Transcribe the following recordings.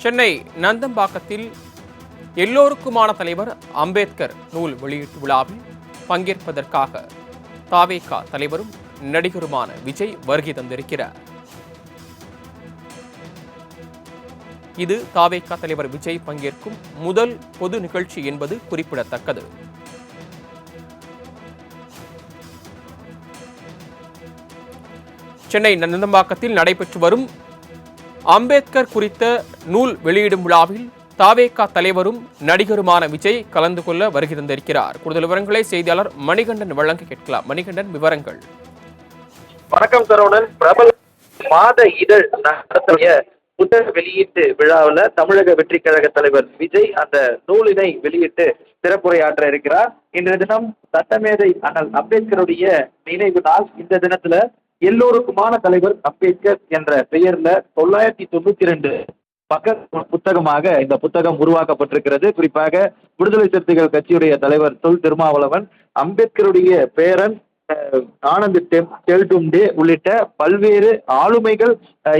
சென்னை நந்தம்பாக்கத்தில் எல்லோருக்குமான தலைவர் அம்பேத்கர் நூல் வெளியீட்டு விழாவில் பங்கேற்பதற்காக தாவேகா தலைவரும் நடிகருமான விஜய் வருகை தந்திருக்கிறார். இது தாவேகா தலைவர் விஜய் பங்கேற்கும் முதல் பொது நிகழ்ச்சி என்பது குறிப்பிடத்தக்கது. சென்னை நந்தம்பாக்கத்தில் நடைபெற்று வரும் அம்பேத்கர் குறித்த நூல் வெளியிடும் விழாவில் தாவேகா தலைவரும் நடிகருமான விஜய் கலந்து கொள்ள வருகை தந்திருக்கிறார். கூடுதல் விவரங்களை செய்தியாளர் மணிகண்டன் வழங்க கேட்கலாம். மணிகண்டன், விவரங்கள். வணக்கம் சரவணன். பிரபல மாத இதழ் நடத்திய புத்தக வெளியீட்டு விழாவில் தமிழக வெற்றி கழக தலைவர் விஜய் அந்த நூலினை வெளியிட்டு சிறப்புரையாற்ற இருக்கிறார். இன்றைய தினம் சட்டமேதை அண்ணல் அம்பேத்கருடைய நினைவு நாள். இந்த தினத்துல எல்லோருக்குமான தலைவர் அம்பேத்கர் என்ற பெயர்ல 992 பக்க புத்தகமாக இந்த புத்தகம் உருவாக்கப்பட்டிருக்கிறது. குறிப்பாக விடுதலை சிறுத்தைகள் கட்சியுடைய தலைவர் தொல் திருமாவளவன், அம்பேத்கருடைய பேரன் ஆனந்த் டெல்டும்டே உள்ளிட்ட பல்வேறு ஆளுமைகள்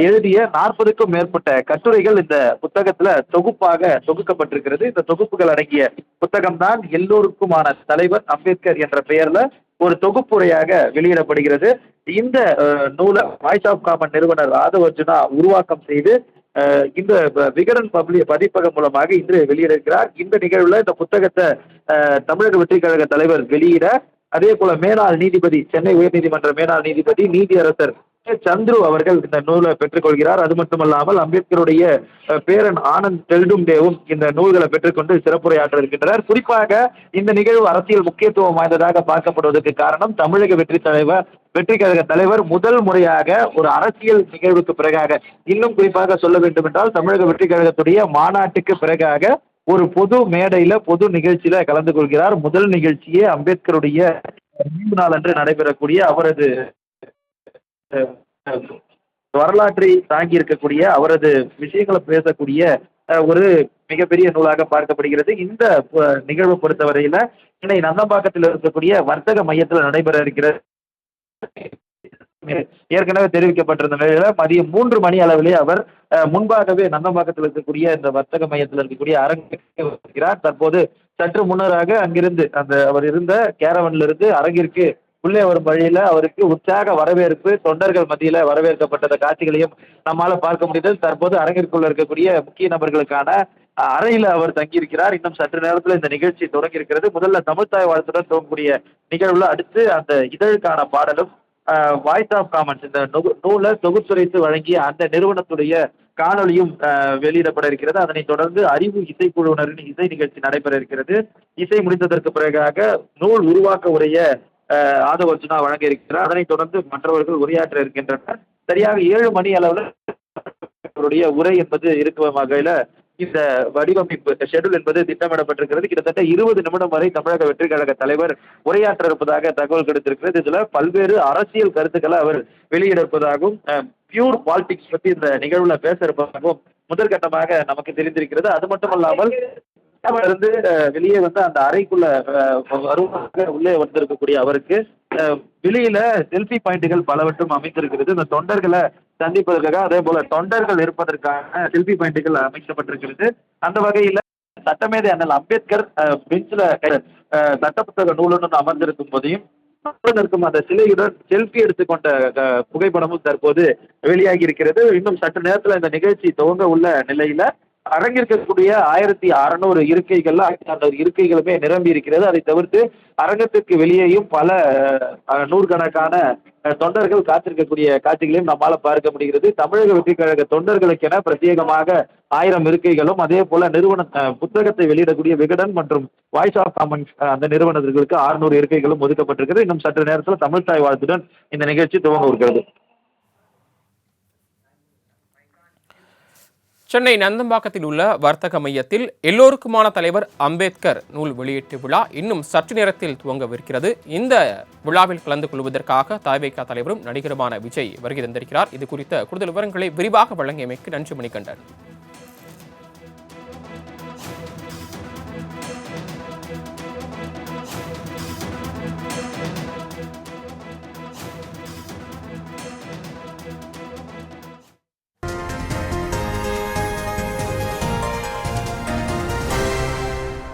எழுதிய 40க்கும் மேற்பட்ட கட்டுரைகள் இந்த புத்தகத்துல தொகுக்கப்பட்டிருக்கிறது. இந்த தொகுப்புகள் அடங்கிய புத்தகம் தான் எல்லோருக்குமான தலைவர் அம்பேத்கர் என்ற பெயர்ல ஒரு தொகுப்புரையாக வெளியிடப்படுகிறது. இந்த நூலை வாய்ஸ் ஆஃப் காமன் நிறுவனர் ராதவர்ஜுனா உருவாக்கம் செய்து இந்த விகடன் பதிப்பகம் மூலமாக இன்று வெளியிடுகிறார். இந்த நிகழ்வுல இந்த புத்தகத்தை தமிழக வெற்றி கழக தலைவர் வெளியிட, அதே போல மேலாள் நீதிபதி, சென்னை உயர்நீதிமன்ற மேலாள் நீதிபதி நீதியரசர் சந்துரு அவர்கள் இந்த நூலை பெற்றுக்கொள்கிறார். அது மட்டுமல்லாமல் அம்பேத்கருடைய பேரன் ஆனந்த் டெல்டும்டேவும் இந்த நூல்களை பெற்றுக்கொண்டு சிறப்புரையாற்ற இருக்கின்றனர். குறிப்பாக இந்த நிகழ்வு அரசியல் முக்கியத்துவம் வாய்ந்ததாக பார்க்கப்படுவதற்கு காரணம், தமிழக வெற்றி கழக தலைவர் முதல் முறையாக ஒரு அரசியல் நிகழ்வுக்கு பிறகாக, இன்னும் குறிப்பாக சொல்ல வேண்டும் என்றால் தமிழக வெற்றி கழகத்துடைய மாநாட்டுக்கு பிறகாக ஒரு பொது மேடையில பொது நிகழ்ச்சியில கலந்து கொள்கிறார். முதல் நிகழ்ச்சியே அம்பேத்கருடைய நினைவு நாள் அன்று நடைபெறக்கூடிய அவரது வரலாற்றை தாங்கி இருக்கக்கூடிய அவரது விஷயங்களை பேசக்கூடிய ஒரு மிகப்பெரிய நூலாக பார்க்கப்படுகிறது. இந்த நிகழ்வை பொறுத்தவரையில சென்னை நந்தம்பாக்கத்தில் இருக்கக்கூடிய வர்த்தக மையத்தில் நடைபெற இருக்கிறது. ஏற்கனவே தெரிவிக்கப்பட்டிருந்த நிலையில மதியம் 3 மணி அளவிலே அவர் முன்பாகவே நந்தம்பாக்கத்தில் இருக்கக்கூடிய இந்த வர்த்தக மையத்தில் இருக்கக்கூடிய அரங்கிற்கு வருகிறார். தற்போது சற்று முன்னராக அங்கிருந்து அவர் இருந்த கேரவன்ல இருந்து அரங்கிற்கு உள்ளே வரும் வழியில அவருக்கு உற்சாக வரவேற்பு, தொண்டர்கள் மத்தியில வரவேற்கப்பட்ட காட்சிகளையும் நம்மால பார்க்க முடியுது. தற்போது அரங்கிற்குள்ள இருக்கக்கூடிய முக்கிய நபர்களுக்கான அறையில அவர் தங்கியிருக்கிறார். இன்னும் சற்று நேரத்தில் இந்த நிகழ்ச்சி தொடங்கி இருக்கிறது. முதல்ல தமிழ்த்தாய் வாழ்த்துடன் துவங்கக்கூடிய நிகழ்வுல அடுத்து அந்த இதழுக்கான பாடலும் வாய்ஸ் ஆஃப் காமன்ஸ் இந்த நூலை தொகுத்துரைத்து வழங்கிய அந்த நிறுவனத்துடைய காணொலியும் வெளியிடப்பட இருக்கிறது. அதனைத் தொடர்ந்து அறிவு இசைக்குழுவினரின் இசை நிகழ்ச்சி நடைபெற இருக்கிறது. இசை முடிந்ததற்கு பிறகாக நூல் உருவாக்க உடைய ஆதவர்ஜுனா வழங்க இருக்கிறார். அதனைத் தொடர்ந்து மற்றவர்கள் உரையாற்ற இருக்கின்றனர். சரியாக 7 மணி அளவில் உரை என்பது இருக்கும் வகையில இந்த வடிவமைப்பு ஷெட்யூல் என்பது திட்டமிடப்பட்டிருக்கிறது. கிட்டத்தட்ட 20 நிமிடம் வரை தமிழக வெற்றி கழக தலைவர் உரையாற்ற இருப்பதாக தகவல் கிடைத்திருக்கிறது. இதுல பல்வேறு அரசியல் கருத்துக்களை அவர் வெளியிட இருப்பதாகவும், பியூர் பாலிடிக்ஸ் பற்றி இந்த நிகழ்வுல பேச இருப்பதாகவும் முதற்கட்டமாக நமக்கு தெரிந்திருக்கிறது. அது மட்டுமல்லாமல் இருந்து வெளியே வந்து அந்த அறைக்குள்ள வருவதாக உள்ளே வந்திருக்கக்கூடிய அவருக்கு வெளியில செல்ஃபி பாயிண்ட்டுகள் பலவற்றும் அமைந்திருக்கிறது. இந்த தொண்டர்களை சந்திப்பதற்காக, அதே போல தொண்டர்கள் இருப்பதற்கான செல்ஃபி பாயிண்ட்டுகள் அமைக்கப்பட்டிருக்கிறது. அந்த வகையில சட்டமேதை அண்ணல் அம்பேத்கர் பெஞ்சில சட்ட புத்தக நூலுடன் அமர்ந்திருக்கும் போதையும் இருக்கும் அந்த சிலையுடன் செல்ஃபி எடுத்துக்கொண்ட புகைப்படமும் தற்போது வெளியாகி இருக்கிறது. இன்னும் சற்று நேரத்தில் இந்த நிகழ்ச்சி துவங்க உள்ள நிலையில அரங்கிற்கக்கூடிய 1600 இருக்கைகள்ல 1600 இருக்கைகளுமே நிரம்பி இருக்கிறது. அதை தவிர்த்து அரங்கத்திற்கு வெளியேயும் பல நூறுக்கணக்கான தொண்டர்கள் காத்திருக்கக்கூடிய காட்சிகளையும் நம்மால பார்க்க முடிகிறது. தமிழக வெற்றி கழக தொண்டர்களுக்கென பிரத்யேகமாக 1000 இருக்கைகளும், அதே போல நிறுவன புத்தகத்தை வெளியிடக்கூடிய விகடன் மற்றும் வாய்ஸ் ஆஃப் காமன்ஸ் அந்த நிறுவனங்களுக்கு 600 இருக்கைகளும் ஒதுக்கப்பட்டிருக்கிறது. இன்னும் சற்று நேரத்தில் தமிழ்த்தாய் வாழ்த்துடன் இந்த நிகழ்ச்சி துவங்க இருக்கிறது. சென்னை நந்தம்பாக்கத்தில் உள்ள வர்த்தக மையத்தில் எல்லோருக்குமான தலைவர் அம்பேத்கர் நூல் வெளியீட்டு விழா இன்னும் சற்று நேரத்தில் துவங்கவிருக்கிறது. இந்த விழாவில் கலந்து கொள்வதற்காக தாவேகா தலைவரும் நடிகருமான விஜய் வருகை தந்திருக்கிறார். இது குறித்த கூடுதல் விவரங்களை விரிவாக வழங்கியமைக்கு நன்றி மணிகண்டன்.